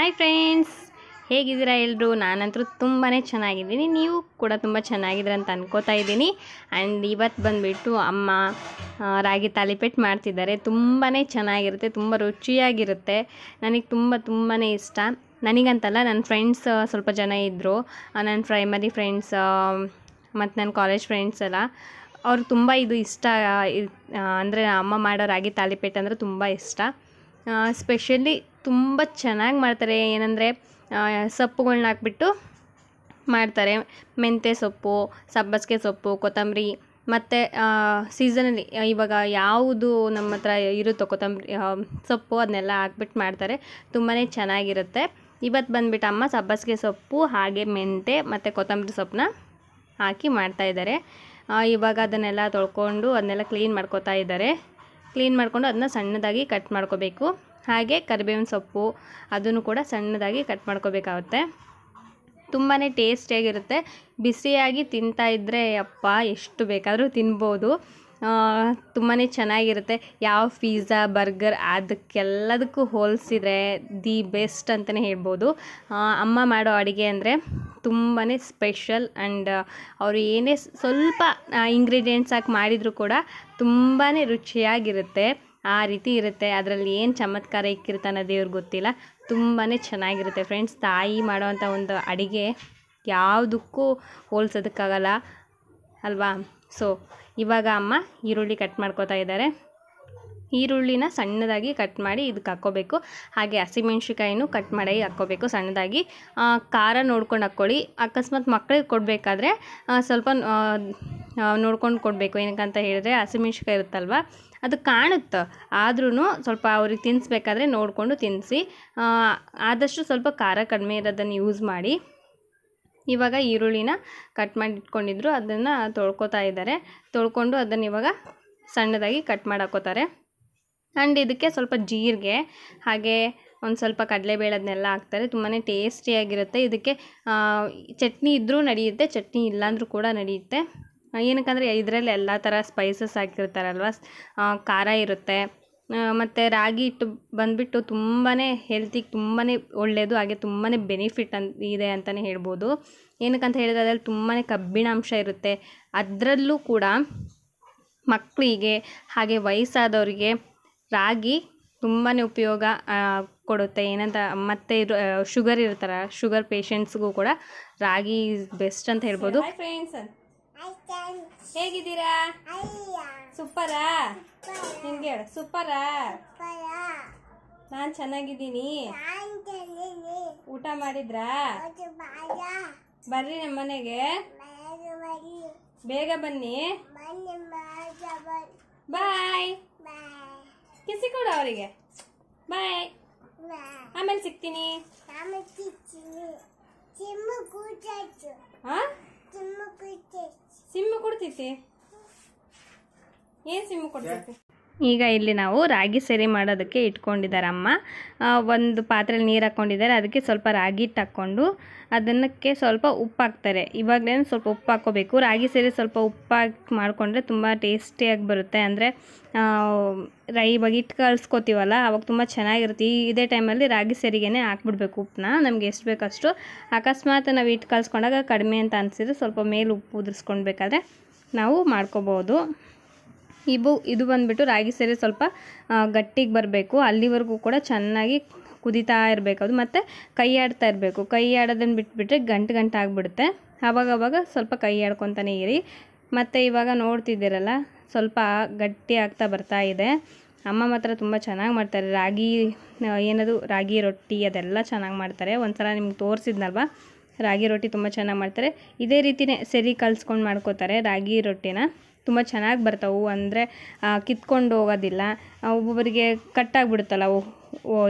Hi friends, ಹೇಗಿದ್ದೀರಾ ಎಲ್ಲರೂ? ನಾನಂತೂ ತುಂಬಾ ಚೆನ್ನಾಗಿದ್ದೀನಿ. ನೀವು ಕೂಡ ತುಂಬ ಚೆನ್ನಾಗಿದ್ದೀರ ಅಂತ ಅನ್ಕೋತಾ ಇದ್ದೀನಿ. ಆ್ಯಂಡ್ ಇವತ್ತು ಬಂದುಬಿಟ್ಟು ಅಮ್ಮ ರಾಗಿ ತಾಲಿಪೆಟ್ಟು ಮಾಡ್ತಿದ್ದಾರೆ. ತುಂಬಾ ಚೆನ್ನಾಗಿರುತ್ತೆ, ತುಂಬ ರುಚಿಯಾಗಿರುತ್ತೆ. ನನಗೆ ತುಂಬಾ ಇಷ್ಟ. ನನಗಂತಲ್ಲ, ನನ್ನ ಫ್ರೆಂಡ್ಸ್ ಸ್ವಲ್ಪ ಜನ ಇದ್ದರು, ನನ್ನ ಪ್ರೈಮರಿ ಫ್ರೆಂಡ್ಸ್ ಮತ್ತು ನನ್ನ ಕಾಲೇಜ್ ಫ್ರೆಂಡ್ಸ್ ಎಲ್ಲ. ಅವ್ರು ತುಂಬ ಇದು ಇಷ್ಟ, ಅಂದರೆ ಅಮ್ಮ ಮಾಡೋ ರಾಗಿ ತಾಲಿಪೆಟ್ಟು ಅಂದರೆ ತುಂಬ ಇಷ್ಟ. ಸ್ಪೆಷಲಿ ತುಂಬ ಚೆನ್ನಾಗಿ ಮಾಡ್ತಾರೆ. ಏನಂದರೆ ಸೊಪ್ಪುಗಳ್ನ ಹಾಕ್ಬಿಟ್ಟು ಮಾಡ್ತಾರೆ. ಮೆಂತ್ಯ ಸೊಪ್ಪು, ಸಬ್ಬಸಿಗೆ ಸೊಪ್ಪು, ಕೊತ್ತಂಬರಿ ಮತ್ತು ಸೀಸನಲ್ಲಿ ಇವಾಗ ಯಾವುದು ನಮ್ಮ ಹತ್ರ ಇರುತ್ತೋ ಕೊತ್ತಂಬರಿ ಸೊಪ್ಪು ಅದನ್ನೆಲ್ಲ ಹಾಕ್ಬಿಟ್ಟು ಮಾಡ್ತಾರೆ. ತುಂಬಾ ಚೆನ್ನಾಗಿರುತ್ತೆ. ಇವತ್ತು ಬಂದುಬಿಟ್ಟು ಅಮ್ಮ ಸಬ್ಬಸಿಗೆ ಸೊಪ್ಪು ಹಾಗೆ ಮೆಂತ್ಯ ಮತ್ತು ಕೊತ್ತಂಬರಿ ಸೊಪ್ಪನ್ನ ಹಾಕಿ ಮಾಡ್ತಾಯಿದ್ದಾರೆ. ಇವಾಗ ಅದನ್ನೆಲ್ಲ ತೊಳ್ಕೊಂಡು ಅದನ್ನೆಲ್ಲ ಕ್ಲೀನ್ ಮಾಡ್ಕೋತಾ ಇದ್ದಾರೆ. ಕ್ಲೀನ್ ಮಾಡಿಕೊಂಡು ಅದನ್ನ ಸಣ್ಣದಾಗಿ ಕಟ್ ಮಾಡ್ಕೋಬೇಕು. ಹಾಗೆ ಕರಿಬೇವಿನ ಸೊಪ್ಪು ಅದನ್ನು ಕೂಡ ಸಣ್ಣದಾಗಿ ಕಟ್ ಮಾಡ್ಕೋಬೇಕಾಗುತ್ತೆ. ತುಂಬಾ ಟೇಸ್ಟಿಯಾಗಿರುತ್ತೆ. ಬಿಸಿಯಾಗಿ ತಿಂತಾಯಿದ್ರೆ ಅಪ್ಪ ಎಷ್ಟು ಬೇಕಾದರೂ ತಿನ್ಬೋದು. ತುಂಬಾ ಚೆನ್ನಾಗಿರುತ್ತೆ. ಯಾವ ಪಿಜ್ಜಾ, ಬರ್ಗರ್ ಅದಕ್ಕೆಲ್ಲದಕ್ಕೂ ಹೋಲಿಸಿದರೆ ದಿ ಬೆಸ್ಟ್ ಅಂತಲೇ ಹೇಳ್ಬೋದು. ಅಮ್ಮ ಮಾಡೋ ಅಡುಗೆ ಅಂದರೆ ತುಂಬಾ ಸ್ಪೆಷಲ್. ಆ್ಯಂಡ್ ಅವರು ಏನೇ ಸ್ವಲ್ಪ ಇಂಗ್ರೀಡಿಯೆಂಟ್ಸ್ ಹಾಕಿ ಮಾಡಿದರೂ ಕೂಡ ತುಂಬಾ ರುಚಿಯಾಗಿರುತ್ತೆ. ಆ ರೀತಿ ಇರುತ್ತೆ. ಅದರಲ್ಲಿ ಏನು ಚಮತ್ಕಾರ ಇಕ್ಕಿರ್ತಾನೆ ದೇವ್ರಿಗೆ ಗೊತ್ತಿಲ್ಲ. ತುಂಬಾ ಚೆನ್ನಾಗಿರುತ್ತೆ ಫ್ರೆಂಡ್ಸ್. ತಾಯಿ ಮಾಡೋವಂಥ ಒಂದು ಅಡುಗೆ ಯಾವುದಕ್ಕೂ ಹೋಲ್ಸೋದಕ್ಕಾಗಲ್ಲ ಅಲ್ವಾ? ಸೊ ಇವಾಗ ಅಮ್ಮ ಈರುಳ್ಳಿ ಕಟ್ ಮಾಡ್ಕೋತಾ ಇದ್ದಾರೆ. ಈರುಳ್ಳಿನ ಸಣ್ಣದಾಗಿ ಕಟ್ ಮಾಡಿ ಇದಕ್ಕೆ ಹಾಕ್ಕೋಬೇಕು. ಹಾಗೆ ಹಸಿಮೆಣ್ಸಿಕಾಯಿನೂ ಕಟ್ ಮಾಡಿ ಹಾಕ್ಕೋಬೇಕು ಸಣ್ಣದಾಗಿ. ಖಾರ ನೋಡ್ಕೊಂಡು ಹಾಕ್ಕೊಳ್ಳಿ. ಅಕಸ್ಮಾತ್ ಮಕ್ಕಳಿಗೆ ಕೊಡಬೇಕಾದ್ರೆ ಸ್ವಲ್ಪ ನೋಡ್ಕೊಂಡು ಕೊಡಬೇಕು. ಏನಕ್ಕಂತ ಹೇಳಿದ್ರೆ ಹಸಿಮೆಣ್ಸಿಕಾಯಿ ಇರುತ್ತಲ್ವ, ಅದು ಕಾಣುತ್ತೆ. ಆದ್ರೂ ಸ್ವಲ್ಪ ಅವ್ರಿಗೆ ತಿನ್ನಿಸ್ಬೇಕಾದ್ರೆ ನೋಡಿಕೊಂಡು ತಿನ್ನಿಸಿ. ಆದಷ್ಟು ಸ್ವಲ್ಪ ಖಾರ ಕಡಿಮೆ ಇರೋದನ್ನು ಯೂಸ್ ಮಾಡಿ. ಇವಾಗ ಈರುಳ್ಳಿನ ಕಟ್ ಮಾಡಿ ಇಟ್ಕೊಂಡಿದ್ರು, ಅದನ್ನು ತೊಳ್ಕೊತಾ ಇದ್ದಾರೆ. ತೊಳ್ಕೊಂಡು ಅದನ್ನು ಇವಾಗ ಸಣ್ಣದಾಗಿ ಕಟ್ ಮಾಡಿ ಹಾಕೋತಾರೆ. ಆ್ಯಂಡ್ ಇದಕ್ಕೆ ಸ್ವಲ್ಪ ಜೀರಿಗೆ ಹಾಗೆ ಒಂದು ಸ್ವಲ್ಪ ಕಡಲೆಬೇಳೆ ಅದನ್ನೆಲ್ಲ ಹಾಕ್ತಾರೆ. ತುಂಬಾ ಟೇಸ್ಟಿಯಾಗಿರುತ್ತೆ. ಇದಕ್ಕೆ ಚಟ್ನಿ ಇದ್ದರೂ ನಡೆಯುತ್ತೆ, ಚಟ್ನಿ ಇಲ್ಲಾಂದ್ರೂ ಕೂಡ ನಡೆಯುತ್ತೆ. ಏನಕ್ಕಂದರೆ ಇದರಲ್ಲಿ ಎಲ್ಲ ಥರ ಸ್ಪೈಸಸ್ ಹಾಕಿರ್ತಾರಲ್ವ, ಖಾರ ಇರುತ್ತೆ. ಮತ್ತು ರಾಗಿ ಹಿಟ್ಟು ಬಂದುಬಿಟ್ಟು ತುಂಬಾ ಹೆಲ್ತಿಗೆ ತುಂಬಾ ಒಳ್ಳೆಯದು. ಹಾಗೆ ತುಂಬಾ ಬೆನಿಫಿಟ್ ಇದೆ ಅಂತಲೇ ಹೇಳ್ಬೋದು. ಏನಕ್ಕಂತ ಹೇಳಿದ್ರೆ ಅದರಲ್ಲಿ ತುಂಬಾ ಕಬ್ಬಿಣಾಂಶ ಇರುತ್ತೆ. ಅದರಲ್ಲೂ ಕೂಡ ಮಕ್ಕಳಿಗೆ ಹಾಗೆ ವಯಸ್ಸಾದವರಿಗೆ ರಾಗಿ ತುಂಬಾ ಉಪಯೋಗ ಕೊಡುತ್ತೆ. ಏನಂತ ಮತ್ತು ಶುಗರ್ ಇರ್ತಾರೆ, ಶುಗರ್ ಪೇಷಂಟ್ಸ್ಗೂ ಕೂಡ ರಾಗಿ ಬೆಸ್ಟ್ ಅಂತ ಹೇಳ್ಬೋದು. ಫ್ರೆಂಡ್ಸ್, ಹೇಗಿದ್ದೀರಾ? ಸೂಪರಾ? ಹಿಂಗೆ ಹೇಳು, ಸೂಪರಾ? ನಾನು ಚೆನ್ನಾಗಿದ್ದೀನಿ. ಊಟ ಮಾಡಿದ್ರಾ? ಬರ್ರಿ ನಮ್ಮ ಮನೆಗೆ, ಬೇಗ ಬನ್ನಿ. ಬಾಯ್. ಕಿಸಿ ಕೊಡು ಅವರಿಗೆ. ಬಾಯ್. ಆಮೇಲೆ ಸಿಗ್ತೀನಿ. ಸಿಮ್ಮು ಕೊಡ್ತೈತಿ? ಏನು ಸಿಮ್ಮು ಕೊಡ್ತೈತಿ? ಈಗ ಇಲ್ಲಿ ನಾವು ರಾಗಿ ಸರಿ ಮಾಡೋದಕ್ಕೆ ಇಟ್ಕೊಂಡಿದ್ದಾರೆ ಅಮ್ಮ. ಒಂದು ಪಾತ್ರೆಯಲ್ಲಿ ನೀರು ಹಾಕ್ಕೊಂಡಿದ್ದಾರೆ. ಅದಕ್ಕೆ ಸ್ವಲ್ಪ ರಾಗಿ ಹಿಟ್ಟು ಹಾಕ್ಕೊಂಡು ಅದನ್ನಕ್ಕೆ ಸ್ವಲ್ಪ ಉಪ್ಪು ಹಾಕ್ತಾರೆ. ಇವಾಗಲೇ ಸ್ವಲ್ಪ ಉಪ್ಪು ಹಾಕ್ಕೋಬೇಕು. ರಾಗಿ ಸೇರಿ ಸ್ವಲ್ಪ ಉಪ್ಪು ಹಾಕಿ ಮಾಡಿಕೊಂಡ್ರೆ ತುಂಬ ಟೇಸ್ಟಿಯಾಗಿ ಬರುತ್ತೆ. ಅಂದರೆ ಇವಾಗ ಹಿಟ್ಟು ಕಲಿಸ್ಕೋತೀವಲ್ಲ, ಅವಾಗ ತುಂಬ ಚೆನ್ನಾಗಿರುತ್ತೆ. ಇದೇ ಟೈಮಲ್ಲಿ ರಾಗಿ ಸರಿಗೇ ಹಾಕ್ಬಿಡ್ಬೇಕು ಉಪ್ಪನ್ನ, ನಮ್ಗೆ ಎಷ್ಟು ಬೇಕಷ್ಟು. ಅಕಸ್ಮಾತ್ ನಾವು ಹಿಟ್ಟು ಕಲಿಸ್ಕೊಂಡಾಗ ಕಡಿಮೆ ಅಂತ ಅನಿಸಿದ್ರೆ ಸ್ವಲ್ಪ ಮೇಲೆ ಉಪ್ಪು ಉದುರಿಸ್ಕೊಳ್ಬೇಕಾದ್ರೆ ನಾವು ಮಾಡ್ಕೋಬೋದು. ಇದು ಬಂದುಬಿಟ್ಟು ರಾಗಿ ಸೇರಿ ಸ್ವಲ್ಪ ಗಟ್ಟಿಗೆ ಬರಬೇಕು. ಅಲ್ಲಿವರೆಗೂ ಕೂಡ ಚೆನ್ನಾಗಿ ಕುದೀತಾ ಇರಬೇಕು ಅದು. ಮತ್ತು ಕೈ ಆಡ್ತಾ ಇರಬೇಕು. ಕೈ ಆಡೋದನ್ನು ಬಿಟ್ಬಿಟ್ರೆ ಗಂಟು ಆಗಿಬಿಡುತ್ತೆ. ಆವಾಗವಾಗ ಸ್ವಲ್ಪ ಕೈ ಆಡ್ಕೊತಾನೆ ಇರಿ. ಮತ್ತು ಇವಾಗ ನೋಡ್ತಿದ್ದೀರಲ್ಲ, ಸ್ವಲ್ಪ ಗಟ್ಟಿ ಆಗ್ತಾ ಬರ್ತಾ ಇದೆ. ಅಮ್ಮ ಮಾತ್ರ ತುಂಬ ಚೆನ್ನಾಗಿ ಮಾಡ್ತಾರೆ. ರಾಗಿ ರೊಟ್ಟಿ ಅದೆಲ್ಲ ಚೆನ್ನಾಗಿ ಮಾಡ್ತಾರೆ. ಒಂದ್ಸಲ ನಿಮ್ಗೆ ತೋರಿಸಿದ್ನಲ್ವ, ರಾಗಿ ರೊಟ್ಟಿ ತುಂಬ ಚೆನ್ನಾಗಿ ಮಾಡ್ತಾರೆ. ಇದೇ ರೀತಿಯೇ ಸರಿ ಕಲಿಸ್ಕೊಂಡು ಮಾಡ್ಕೋತಾರೆ ರಾಗಿ ರೊಟ್ಟಿನ. ತುಂಬ ಚೆನ್ನಾಗಿ ಬರ್ತಾವೆ. ಅಂದರೆ ಕಿತ್ಕೊಂಡು ಹೋಗೋದಿಲ್ಲ. ಒಬ್ಬೊಬ್ಬರಿಗೆ ಕಟ್ಟಾಗಿಬಿಡುತ್ತಲ್ಲ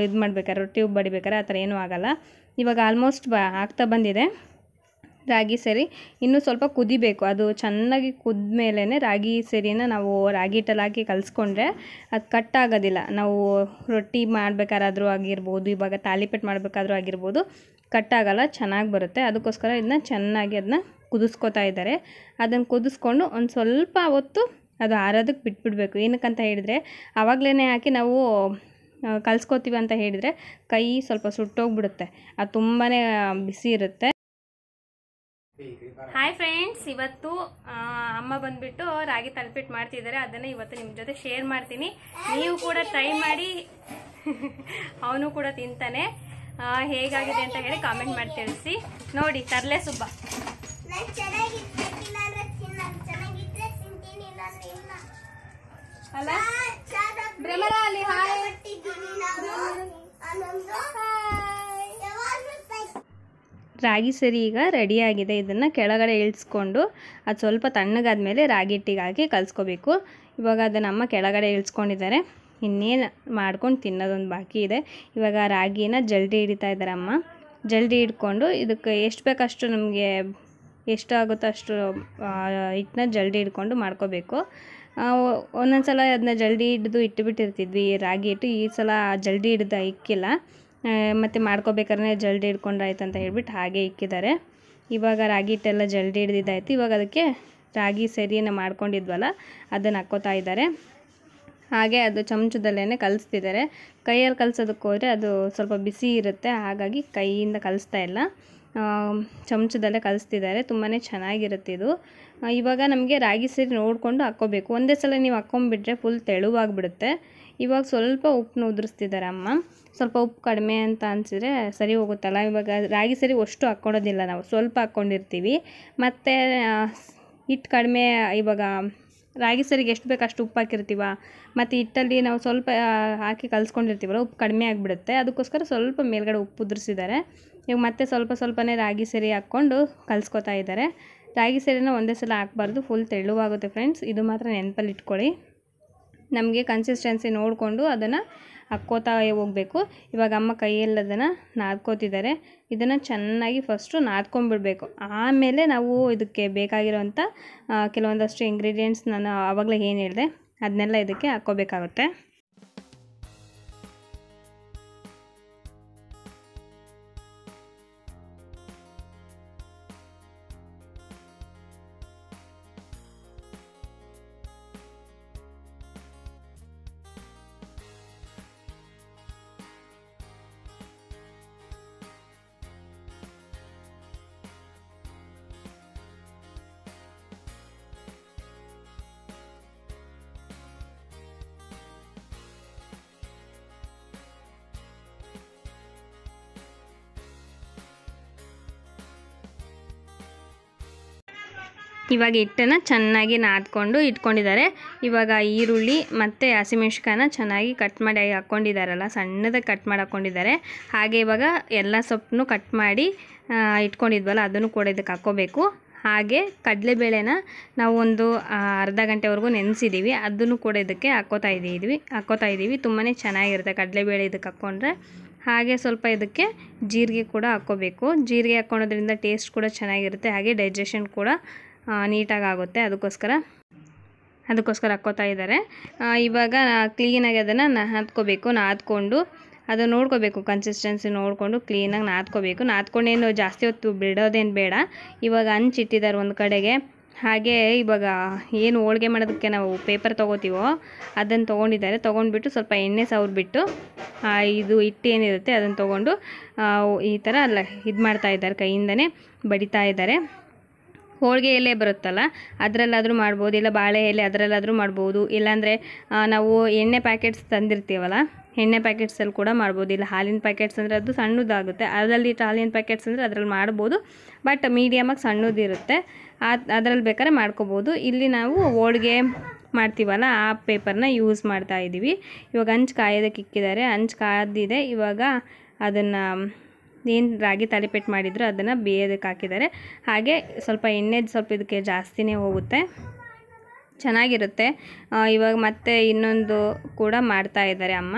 ಇದು ಮಾಡ್ಬೇಕಾದ್ರೆ, ರೊಟ್ಟಿ ಬಡಿಬೇಕಾದ್ರೆ ಆ ಥರ ಏನೂ ಆಗೋಲ್ಲ. ಇವಾಗ ಆಲ್ಮೋಸ್ಟ್ ಆಗ್ತಾ ಬಂದಿದೆ ರಾಗಿ ಸರಿ. ಇನ್ನೂ ಸ್ವಲ್ಪ ಕುದಿಬೇಕು. ಅದು ಚೆನ್ನಾಗಿ ಕುದ್ಮೇಲೆ ರಾಗಿ ಸರಿನ ನಾವು ರಾಗಿ ಹಿಟ್ಟಲ್ಲಿ ಹಾಕಿ ಕಲಿಸ್ಕೊಂಡ್ರೆ ಅದು ಕಟ್ಟಾಗೋದಿಲ್ಲ. ನಾವು ರೊಟ್ಟಿ ಮಾಡಬೇಕಾದ್ರೂ ಆಗಿರ್ಬೋದು, ಇವಾಗ ತಾಲಿಪೆಟ್ಟು ಮಾಡಬೇಕಾದ್ರೂ ಆಗಿರ್ಬೋದು, ಕಟ್ಟಾಗಲ್ಲ, ಚೆನ್ನಾಗಿ ಬರುತ್ತೆ. ಅದಕ್ಕೋಸ್ಕರ ಇದನ್ನ ಚೆನ್ನಾಗಿ ಅದನ್ನ ಕುದಿಸ್ಕೊತಾ ಇದ್ದಾರೆ. ಅದನ್ನು ಕುದಿಸ್ಕೊಂಡು ಒಂದು ಸ್ವಲ್ಪ ಹೊತ್ತು ಅದು ಆರೋದಕ್ಕೆ ಬಿಟ್ಬಿಡಬೇಕು. ಏನಕ್ಕಂತ ಹೇಳಿದ್ರೆ ಆವಾಗಲೇ ಹಾಕಿ ನಾವು ಕಲಿಸ್ಕೋತೀವಿ ಅಂತ ಹೇಳಿದರೆ ಕೈ ಸ್ವಲ್ಪ ಸುಟ್ಟೋಗ್ಬಿಡುತ್ತೆ, ಅದು ತುಂಬಾ ಬಿಸಿ ಇರುತ್ತೆ. ಹಾಯ್ ಫ್ರೆಂಡ್ಸ್, ಇವತ್ತು ಅಮ್ಮ ಬಂದ್ಬಿಟ್ಟು ರಾಗಿ ತಾಲಿಪಟ್ಟು ಮಾಡ್ತಿದ್ದಾರೆ. ಅದನ್ನು ಇವತ್ತು ನಿಮ್ಮ ಜೊತೆ ಶೇರ್ ಮಾಡ್ತೀನಿ. ನೀವು ಕೂಡ ಟ್ರೈ ಮಾಡಿ. ಅವನು ಕೂಡ ತಿಂತಾನೆ. ಹೇಗಾಗಿದೆ ಅಂತ ಹೇಳಿ ಕಾಮೆಂಟ್ ಮಾಡಿ ತಿಳಿಸಿ. ನೋಡಿ ತರ್ಲೆ ಸುಬ್ಬ ಅಲ್ಲ ಭ್ರಮರಾಲಿ. ಹಾಯ್ ರಾಗಿ ಸರಿ ಈಗ ರೆಡಿಯಾಗಿದೆ. ಇದನ್ನು ಕೆಳಗಡೆ ಇಳಿಸ್ಕೊಂಡು ಅದು ಸ್ವಲ್ಪ ತಣ್ಣಗಾದ್ಮೇಲೆ ರಾಗಿ ಹಿಟ್ಟಿಗೆ ಹಾಕಿ ಕಲಿಸ್ಕೋಬೇಕು. ಇವಾಗ ಅದನ್ನು ಅಮ್ಮ ಕೆಳಗಡೆ ಇಳಿಸ್ಕೊಂಡಿದ್ದಾರೆ. ಇನ್ನೇನು ಮಾಡ್ಕೊಂಡು ತಿನ್ನೋದೊಂದು ಬಾಕಿ ಇದೆ. ಇವಾಗ ರಾಗಿನ ಜಲ್ದಿ ಹಿಡಿತಾ ಇದ್ದಾರೆ ಅಮ್ಮ. ಜಲ್ದಿ ಹಿಡ್ಕೊಂಡು ಇದಕ್ಕೆ ಎಷ್ಟು ಬೇಕಷ್ಟು ನಮಗೆ ಎಷ್ಟು ಆಗುತ್ತೋ ಅಷ್ಟು ಹಿಟ್ಟನ್ನ ಜಲ್ದಿ ಹಿಡ್ಕೊಂಡು ಮಾಡ್ಕೋಬೇಕು. ಒಂದೊಂದು ಸಲ ಅದನ್ನ ಜಲ್ದಿ ಹಿಡಿದು ಇಟ್ಟುಬಿಟ್ಟಿರ್ತಿದ್ವಿ ರಾಗಿ ಹಿಟ್ಟು. ಈ ಸಲ ಜಲ್ದಿ ಹಿಡ್ದು ಇಕ್ಕಿಲ್ಲ, ಮತ್ತು ಮಾಡ್ಕೋಬೇಕಾದ್ರೆ ಜಲ್ದಿ ಹಿಡ್ಕೊಂಡ್ರಾಯ್ತು ಅಂತ ಹೇಳ್ಬಿಟ್ಟು ಹಾಗೆ ಇಕ್ಕಿದ್ದಾರೆ. ಇವಾಗ ರಾಗಿ ಹಿಟ್ಟೆಲ್ಲ ಜಲ್ದಿ ಹಿಡ್ದಿದ್ದಾಯ್ತು. ಇವಾಗ ಅದಕ್ಕೆ ರಾಗಿ ಸರಿಯನ್ನು ಮಾಡ್ಕೊಂಡಿದ್ವಲ್ಲ ಅದನ್ನು ಹಾಕ್ಕೋತಾ ಇದ್ದಾರೆ. ಹಾಗೆ ಅದು ಚಮಚದಲ್ಲೇ ಕಲಿಸ್ತಿದ್ದಾರೆ. ಕೈಯಲ್ಲಿ ಕಲಿಸೋದಕ್ಕೆ ಹೋದರೆ ಅದು ಸ್ವಲ್ಪ ಬಿಸಿ ಇರುತ್ತೆ, ಹಾಗಾಗಿ ಕೈಯಿಂದ ಕಲಿಸ್ತಾ ಇಲ್ಲ, ಚಮಚದಲ್ಲೇ ಕಲಿಸ್ತಿದ್ದಾರೆ. ತುಂಬಾ ಚೆನ್ನಾಗಿರುತ್ತೆ ಇದು. ಇವಾಗ ನಮಗೆ ರಾಗಿ ಸರಿ ನೋಡಿಕೊಂಡು ಹಾಕ್ಕೋಬೇಕು. ಒಂದೇ ಸಲ ನೀವು ಹಾಕ್ಕೊಂಬಿಟ್ರೆ ಫುಲ್ ತೆಳುವಾಗಿಬಿಡುತ್ತೆ. ಇವಾಗ ಸ್ವಲ್ಪ ಉಪ್ಪನ್ನ ಉದುರಿಸ್ತಿದ್ದಾರೆ ಅಮ್ಮ. ಸ್ವಲ್ಪ ಉಪ್ಪು ಕಡಿಮೆ ಅಂತ ಅನಿಸಿದ್ರೆ ಸರಿ ಹೋಗುತ್ತಲ್ಲ. ಇವಾಗ ರಾಗಿ ಸರಿ ಅಷ್ಟು ಹಾಕ್ಕೊಳೋದಿಲ್ಲ, ನಾವು ಸ್ವಲ್ಪ ಹಾಕ್ಕೊಂಡಿರ್ತೀವಿ. ಮತ್ತು ಹಿಟ್ಟು ಕಡಿಮೆ, ಇವಾಗ ರಾಗಿ ಸರಿಗೆ ಎಷ್ಟು ಬೇಕು ಅಷ್ಟು ಉಪ್ಪು ಹಾಕಿರ್ತೀವ, ಮತ್ತು ಹಿಟ್ಟಲ್ಲಿ ನಾವು ಸ್ವಲ್ಪ ಹಾಕಿ ಕಲಿಸ್ಕೊಂಡಿರ್ತೀವಲ್ಲ, ಉಪ್ಪು ಕಡಿಮೆ ಆಗಿಬಿಡುತ್ತೆ. ಅದಕ್ಕೋಸ್ಕರ ಸ್ವಲ್ಪ ಮೇಲ್ಗಡೆ ಉಪ್ಪು ಉದುರಿಸಿದ್ದಾರೆ. ಇವಾಗ ಮತ್ತೆ ಸ್ವಲ್ಪನೇ ರಾಗಿ ಸರಿ ಹಾಕ್ಕೊಂಡು ಕಲಿಸ್ಕೊತಾ ಇದ್ದಾರೆ. ರಾಗಿ ಸರಿನ ಒಂದೇ ಸಲ ಹಾಕ್ಬಾರ್ದು, ಫುಲ್ ತೆಳುವಾಗುತ್ತೆ ಫ್ರೆಂಡ್ಸ್. ಇದು ಮಾತ್ರ ನೆನಪಲ್ಲಿ ಇಟ್ಕೊಳ್ಳಿ. ನಮಗೆ ಕನ್ಸಿಸ್ಟೆನ್ಸಿ ನೋಡಿಕೊಂಡು ಅದನ್ನು ಹಾಕ್ಕೋತಾ ಹೋಗಬೇಕು. ಇವಾಗ ಅಮ್ಮ ಕೈಯಲ್ಲಿ ಅದನ್ನು ನಾದ್ಕೋತಿದ್ದಾರೆ. ಇದನ್ನು ಚೆನ್ನಾಗಿ ಫಸ್ಟು ನಾದ್ಕೊಂಡ್ಬಿಡ್ಬೇಕು. ಆಮೇಲೆ ನಾವು ಇದಕ್ಕೆ ಬೇಕಾಗಿರೋವಂಥ ಕೆಲವೊಂದಷ್ಟು ಇಂಗ್ರೀಡಿಯೆಂಟ್ಸ್ ನಾನು ಆವಾಗಲೇ ಏನು ಹೇಳಿದೆ ಅದನ್ನೆಲ್ಲ ಇದಕ್ಕೆ ಹಾಕ್ಕೋಬೇಕಾಗುತ್ತೆ. ಇವಾಗ ಹಿಟ್ಟನ್ನು ಚೆನ್ನಾಗಿ ನಾದ್ಕೊಂಡು ಇಟ್ಕೊಂಡಿದ್ದಾರೆ. ಇವಾಗ ಈರುಳ್ಳಿ ಮತ್ತು ಹಸಿಮೆಣ್ಸಿಕಾಯನ್ನ ಚೆನ್ನಾಗಿ ಕಟ್ ಮಾಡಿ ಹಾಕ್ಕೊಂಡಿದ್ದಾರಲ್ಲ, ಸಣ್ಣದಾಗಿ ಕಟ್ ಮಾಡಿ ಹಾಕ್ಕೊಂಡಿದ್ದಾರೆ. ಹಾಗೆ ಇವಾಗ ಎಲ್ಲ ಸೊಪ್ಪನ್ನು ಕಟ್ ಮಾಡಿ ಇಟ್ಕೊಂಡಿದ್ವಲ್ಲ ಅದನ್ನು ಕೂಡ ಇದಕ್ಕೆ ಹಾಕ್ಕೋಬೇಕು. ಹಾಗೆ ಕಡಲೆಬೇಳೆನ ನಾವು ಒಂದು ಅರ್ಧ ಗಂಟೆವರೆಗೂ ನೆನೆಸಿದ್ದೀವಿ, ಅದನ್ನು ಕೂಡ ಇದಕ್ಕೆ ಹಾಕ್ಕೋತಾ ಇದ್ದೀವಿ. ತುಂಬಾ ಚೆನ್ನಾಗಿರುತ್ತೆ ಕಡಲೆಬೇಳೆ ಇದಕ್ಕೆ ಹಾಕ್ಕೊಂಡ್ರೆ. ಹಾಗೆ ಸ್ವಲ್ಪ ಇದಕ್ಕೆ ಜೀರಿಗೆ ಕೂಡ ಹಾಕ್ಕೋಬೇಕು. ಜೀರಿಗೆ ಹಾಕ್ಕೊಳೋದ್ರಿಂದ ಟೇಸ್ಟ್ ಕೂಡ ಚೆನ್ನಾಗಿರುತ್ತೆ, ಹಾಗೆ ಡೈಜೆಷನ್ ಕೂಡ ನೀಟಾಗಿ ಆಗುತ್ತೆ. ಅದಕ್ಕೋಸ್ಕರ ಹಾಕ್ಕೋತಾ ಇದ್ದಾರೆ. ಇವಾಗ ಕ್ಲೀನಾಗಿ ಅದನ್ನು ನಾದ್ಕೊಂಡು ಅದು ನೋಡ್ಕೋಬೇಕು, ಕನ್ಸಿಸ್ಟೆನ್ಸಿ ನೋಡಿಕೊಂಡು ಕ್ಲೀನಾಗಿ ನಾದ್ಕೊಂಡೇನು ಜಾಸ್ತಿ ಹೊತ್ತು ಬಿಡೋದೇನು ಬೇಡ. ಇವಾಗ ಹಂಚಿಟ್ಟಿದ್ದಾರೆ ಒಂದು ಕಡೆಗೆ. ಹಾಗೆ ಇವಾಗ ಏನು ಹೋಳಿಗೆ ಮಾಡೋದಕ್ಕೆ ನಾವು ಪೇಪರ್ ತೊಗೋತೀವೋ ಅದನ್ನು ತೊಗೊಂಡ್ಬಿಟ್ಟು ಸ್ವಲ್ಪ ಎಣ್ಣೆ ಸವರ್ಬಿಟ್ಟು ಇದು ಹಿಟ್ಟು ಏನಿರುತ್ತೆ ಅದನ್ನು ತೊಗೊಂಡು ಈ ಥರ ಇದು ಮಾಡ್ತಾ ಇದ್ದಾರೆ, ಕೈಯಿಂದನೇ ಬಡಿತಾ ಇದ್ದಾರೆ. ಹೋಳಿಗೆ ಎಲೆ ಬರುತ್ತಲ್ಲ ಅದರಲ್ಲಾದರೂ ಮಾಡ್ಬೋದು, ಇಲ್ಲ ಬಾಳೆ ಎಲೆ ಅದರಲ್ಲಾದರೂ ಮಾಡ್ಬೋದು. ಇಲ್ಲಾಂದರೆ ನಾವು ಎಣ್ಣೆ ಪ್ಯಾಕೆಟ್ಸ್ ತಂದಿರ್ತೀವಲ್ಲ, ಎಣ್ಣೆ ಪ್ಯಾಕೆಟ್ಸಲ್ಲಿ ಕೂಡ ಮಾಡ್ಬೋದು. ಇಲ್ಲ ಹಾಲಿನ ಪ್ಯಾಕೆಟ್ಸ್ ಅಂದರೆ ಅದು ಸಣ್ಣದಾಗುತ್ತೆ, ಅದರಲ್ಲಿ ಹಾಲಿನ ಪ್ಯಾಕೆಟ್ಸ್ ಅಂದರೆ ಅದರಲ್ಲಿ ಮಾಡ್ಬೋದು. ಬಟ್ ಮೀಡಿಯಮಾಗಿ ಸಣ್ಣದಿರುತ್ತೆ, ಅದರಲ್ಲಿ ಬೇಕಾದ್ರೆ ಮಾಡ್ಕೋಬೋದು. ಇಲ್ಲಿ ನಾವು ಹೋಳಿಗೆ ಮಾಡ್ತೀವಲ್ಲ ಆ ಪೇಪರ್ನ ಯೂಸ್ ಮಾಡ್ತಾ ಇದ್ದೀವಿ. ಇವಾಗ ಹಂಚು ಕಾಯೋದಕ್ಕೆ ಇಕ್ಕಿದ್ದಾರೆ. ಹಂಚು ಕಾದಿದೆ. ಇವಾಗ ಅದನ್ನು ಏನು ರಾಗಿ ತಾಲಿಪಟ್ಟು ಮಾಡಿದ್ರು ಅದನ್ನು ಬೇಯೋದಕ್ಕೆ ಹಾಕಿದ್ದಾರೆ. ಹಾಗೆ ಸ್ವಲ್ಪ ಎಣ್ಣೆ ಸ್ವಲ್ಪ ಇದಕ್ಕೆ ಜಾಸ್ತಿನೇ ಹೋಗುತ್ತೆ, ಚೆನ್ನಾಗಿರುತ್ತೆ. ಇವಾಗ ಮತ್ತೆ ಇನ್ನೊಂದು ಕೂಡ ಮಾಡ್ತಾ ಇದ್ದಾರೆ ಅಮ್ಮ.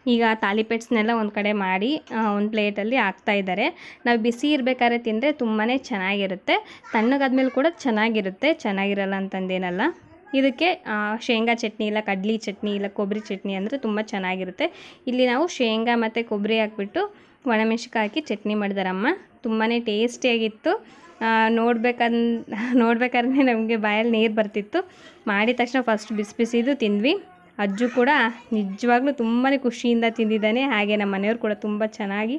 ಈಗ ತಾಲಿಪೆಟ್ಸ್ನೆಲ್ಲ ಒಂದು ಕಡೆ ಮಾಡಿ ಒಂದು ಪ್ಲೇಟಲ್ಲಿ ಹಾಕ್ತಾಯಿದ್ದಾರೆ. ನಾವು ಬಿಸಿ ಇರಬೇಕಾದ್ರೆ ತಿಂದರೆ ತುಂಬಾ ಚೆನ್ನಾಗಿರುತ್ತೆ. ತಣ್ಣಗಾದ್ಮೇಲೆ ಕೂಡ ಚೆನ್ನಾಗಿರಲ್ಲ ಅಂತಂದೇನಲ್ಲ. ಇದಕ್ಕೆ ಶೇಂಗಾ ಚಟ್ನಿ ಇಲ್ಲ ಕಡ್ಲಿ ಚಟ್ನಿ ಇಲ್ಲ ಕೊಬ್ಬರಿ ಚಟ್ನಿ ಅಂದರೆ ತುಂಬ ಚೆನ್ನಾಗಿರುತ್ತೆ. ಇಲ್ಲಿ ನಾವು ಶೇಂಗಾ ಮತ್ತು ಕೊಬ್ಬರಿ ಹಾಕ್ಬಿಟ್ಟು ಒಣಮೆಣ್ಸಿನ್ಕಾಯಿ ಹಾಕಿ ಚಟ್ನಿ ಮಾಡಿದಾರಮ್ಮ. ತುಂಬಾ ಟೇಸ್ಟಿಯಾಗಿತ್ತು. ನೋಡ್ಬೇಕಾದ್ರೆ ನಮಗೆ ಬಾಯಲ್ಲಿ ನೀರು ಬರ್ತಿತ್ತು. ಮಾಡಿದ ತಕ್ಷಣ ಫಸ್ಟ್ ಬಿಸಿ ಬಿಸಿದು ತಿಂದ್ವಿ. ಅಜ್ಜು ಕೂಡ ನಿಜವಾಗ್ಲೂ ತುಂಬಾ ಖುಷಿಯಿಂದ ತಿಂದಿದ್ದಾನೆ. ಹಾಗೆ ನಮ್ಮ ಮನೆಯವರು ಕೂಡ ತುಂಬ ಚೆನ್ನಾಗಿ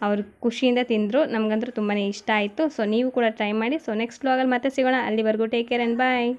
ಅವರು ಖುಷಿಯಿಂದ ತಿಂದರು. ನಮಗಂತೂ ತುಂಬಾ ಇಷ್ಟ ಆಯಿತು. ಸೊ ನೀವು ಕೂಡ ಟ್ರೈ ಮಾಡಿ. ಸೊ ನೆಕ್ಸ್ಟ್ ವ್ಲಾಗಲ್ಲಿ ಮತ್ತೆ ಸಿಗೋಣ. ಅಲ್ಲಿವರೆಗೂ ಟೇಕ್ ಕೇರ್ ಆ್ಯಂಡ್ ಬಾಯ್.